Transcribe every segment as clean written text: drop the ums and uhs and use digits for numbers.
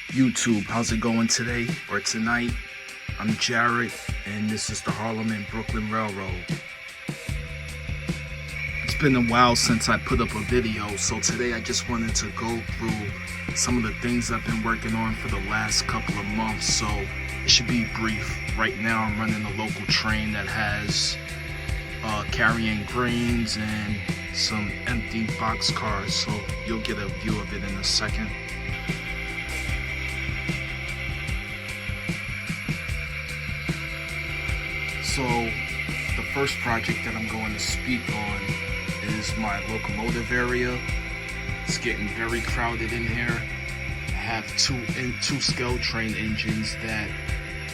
YouTube, how's it going today or tonight? I'm Jared, and this is the Harlem and Brooklyn Railroad. It's been a while since I put up a video, so today I just wanted to go through some of the things I've been working on for the last couple of months, so it should be brief. Right now I'm running a local train that has carrying grains and some empty box cars, so you'll get a view of it in a second. So the first project that I'm going to speak on is my locomotive area. It's getting very crowded in here. I have two scale train engines that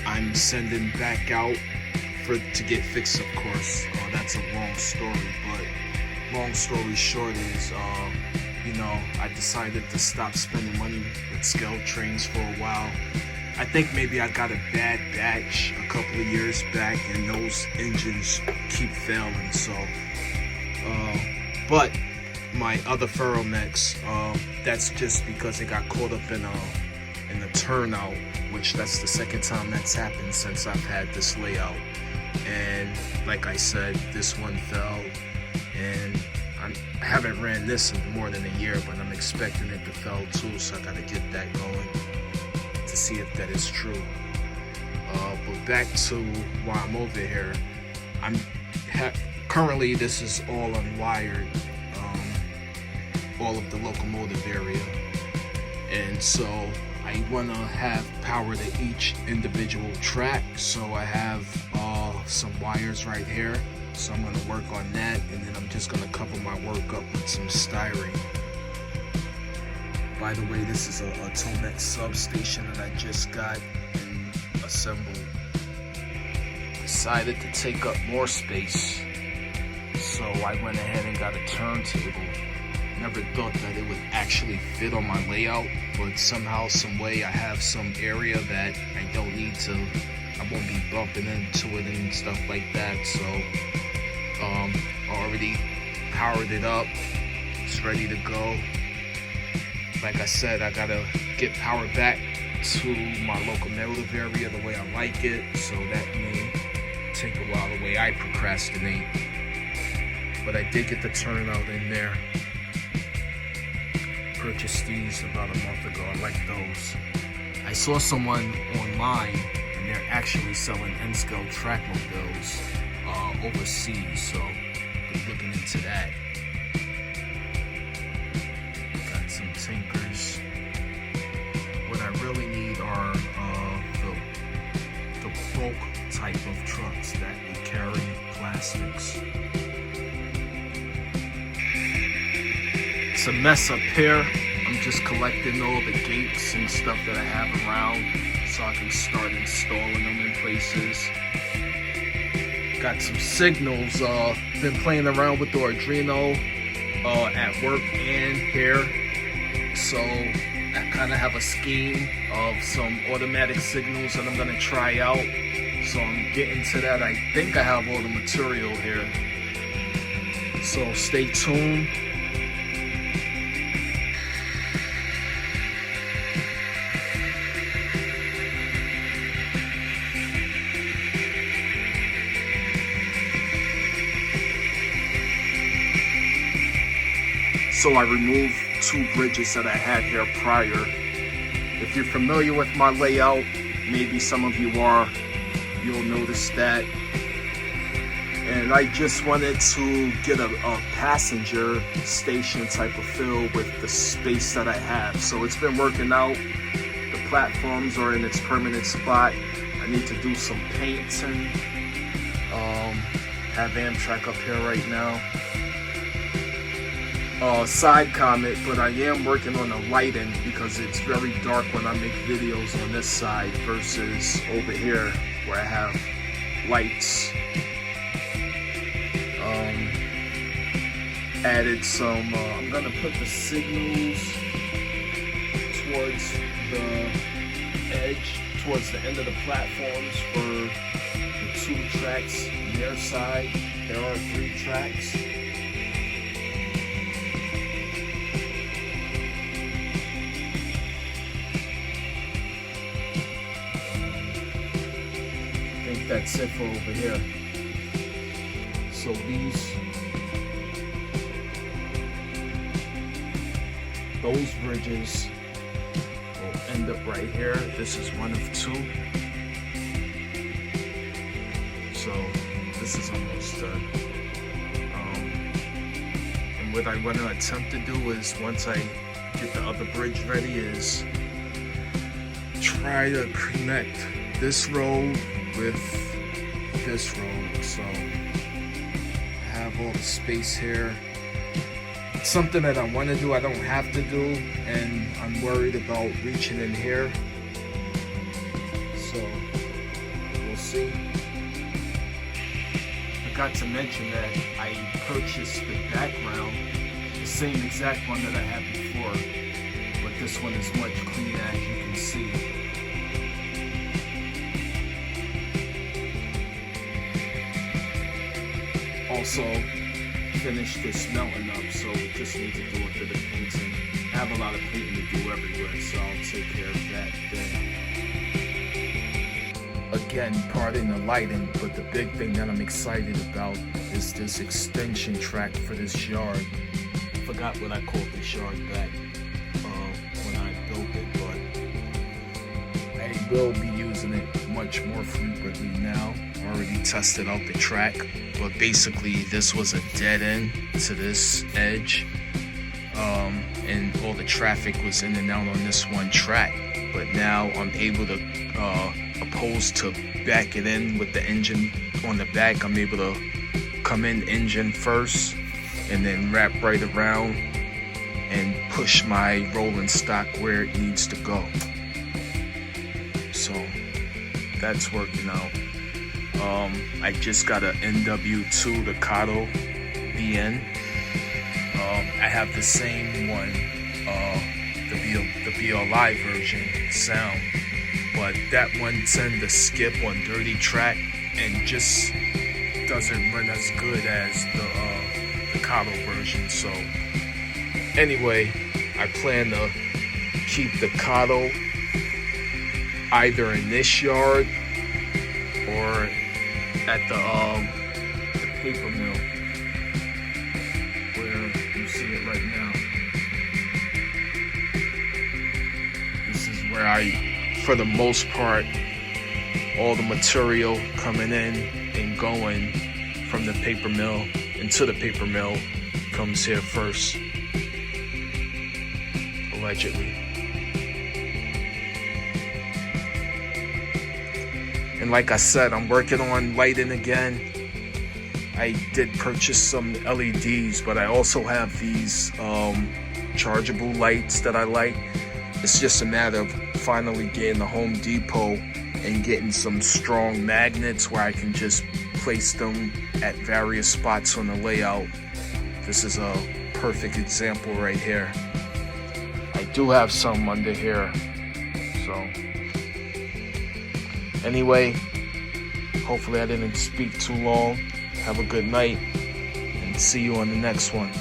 I'm sending back out to get fixed, of course. That's a long story, but long story short is, I decided to stop spending money with scale trains for a while. I think maybe I got a bad batch a couple of years back, and those engines keep failing. So, but my other Ferromex, that's just because it got caught up in a turnout, which that's the second time that's happened since I've had this layout. And like I said, this one fell, and I haven't ran this in more than a year, but I'm expecting it to fail too, so I gotta get that going to see if that is true. But back to why I'm over here. Currently this is all unwired, all of the locomotive area, and so I want to have power to each individual track. So I have some wires right here, so I'm going to work on that, and then I'm just going to cover my work up with some styrene. By the way, this is a Tomex substation that I just got and assembled. Decided to take up more space, so I went ahead and got a turntable. Never thought that it would actually fit on my layout, but somehow, some way, I have some area that I don't need to. I won't be bumping into it and stuff like that. So I already powered it up. It's ready to go. Like I said, I gotta get power back to my locomotive area the way I like it, so that may take a while the way I procrastinate. But I did get the turnout in there. Purchased these about a month ago. I like those. I saw someone online, and they're actually selling N-scale track mobiles overseas, so I'm looking into that. Got some tankers. What I really need are the bulk type of trucks that will carry plastics. It's a mess up here. I'm just collecting all the gates and stuff that I have around so I can start installing them in places. Got some signals. Been playing around with the Arduino at work and here. So I kind of have a scheme of some automatic signals that I'm going to try out. So I'm getting to that. I think I have all the material here. So stay tuned. So I removed two bridges that I had here prior. If you're familiar with my layout, maybe some of you are, you'll notice that. And I just wanted to get a passenger station type of feel with the space that I have. So it's been working out. The platforms are in its permanent spot. I need to do some painting. Have Amtrak up here right now. Side comment, but I am working on the lighting because it's very dark when I make videos on this side versus over here where I have lights. Added some, I'm gonna put the signals towards the edge, towards the end of the platforms for the two tracks on their side. There are 3 tracks. that's it for over here. So those bridges will end up right here. This is one of two. So this is almost done. And what I want to attempt to do is, once I get the other bridge ready, is try to connect this road with this road. So I have all the space here. It's something that I want to do, I don't have to do, and I'm worried about reaching in here. So we'll see. I forgot to mention that I purchased the background, the same exact one that I had before, but this one is much cleaner, as you can see. Also finished this melting up, so we just need to do a bit of painting. I have a lot of painting to do everywhere, so I'll take care of that then. Again, pardon the lighting, but the big thing that I'm excited about is this extension track for this yard. I forgot what I called this yard back when I built it, but I will be using it much more frequently now. I already tested out the track, but basically this was a dead end to this edge, and all the traffic was in and out on this one track. But now I'm able to, opposed to back it in with the engine on the back, I'm able to come in engine first and then wrap right around and push my rolling stock where it needs to go. So that's working out. I just got an NW2 Ducato BN. I have the same one, the BLI version sound, but that one tends to skip on dirty track and just doesn't run as good as the Ducato version. So anyway, I plan to keep the Ducato either in this yard or at the paper mill, where you see it right now. This is where I, for the most part, all the material coming in and going from the paper mill into the paper mill comes here first, allegedly. And like I said, I'm working on lighting again. I did purchase some LEDs, but I also have these chargeable lights that I like. It's just a matter of finally getting the Home Depot and getting some strong magnets where I can just place them at various spots on the layout. This is a perfect example right here. I do have some under here, so anyway, hopefully I didn't speak too long. Have a good night, and see you on the next one.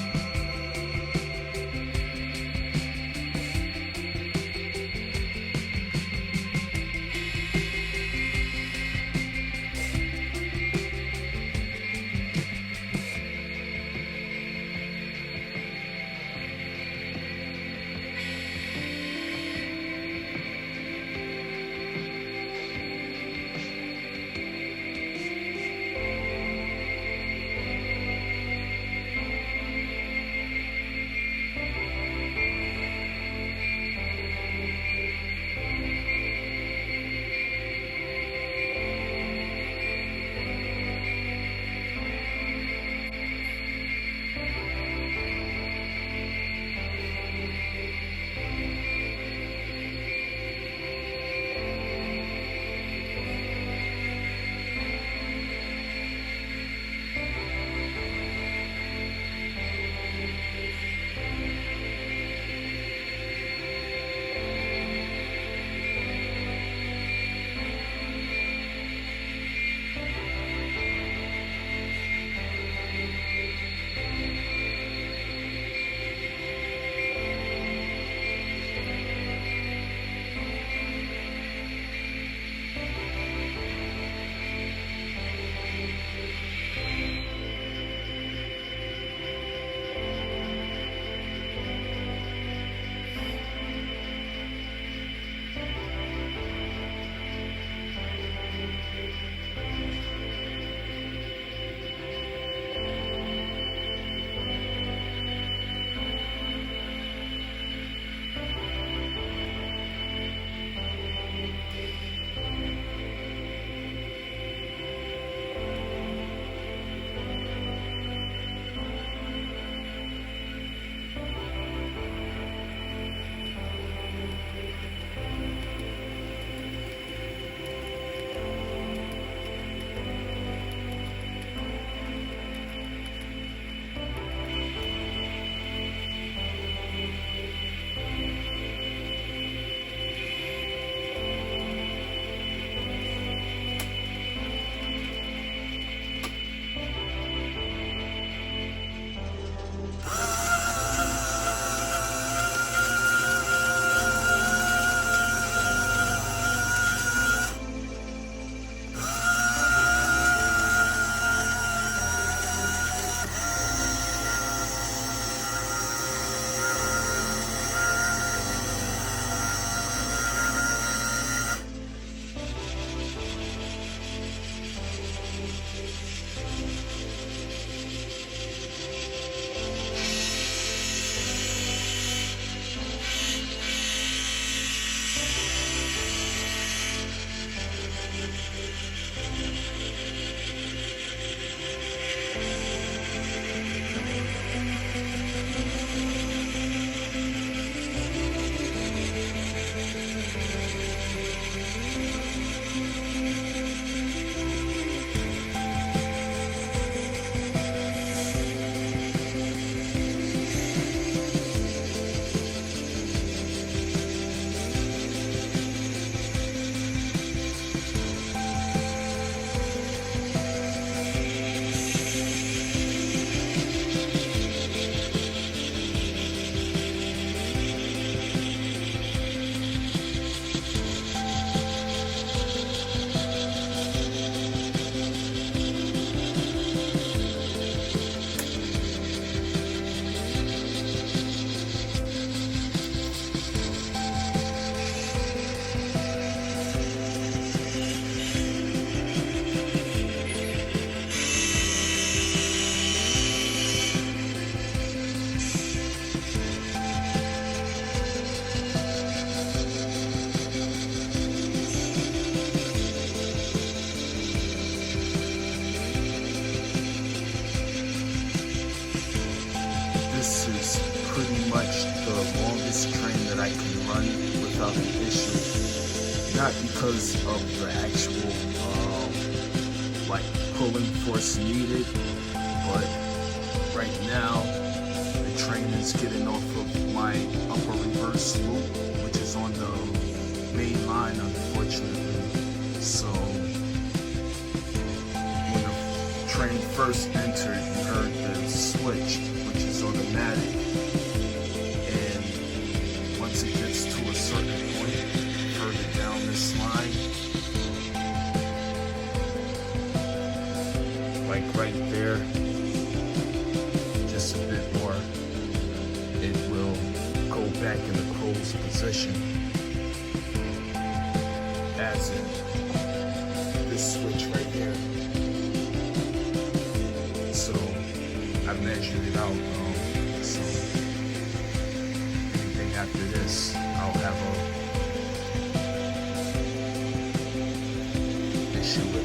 I can run without an issue. Not because of the actual like pulling force needed, but right now the train is getting off of my upper reverse loop, which is on the main line, unfortunately. So when the train first entered, you heard the switch, which is automatic, and once it gets to a certain point further down this line, like right there, just a bit more, it will go back in the closed position, as in this switch right here. So I measured it out. So anything after this, I'll have a issue with.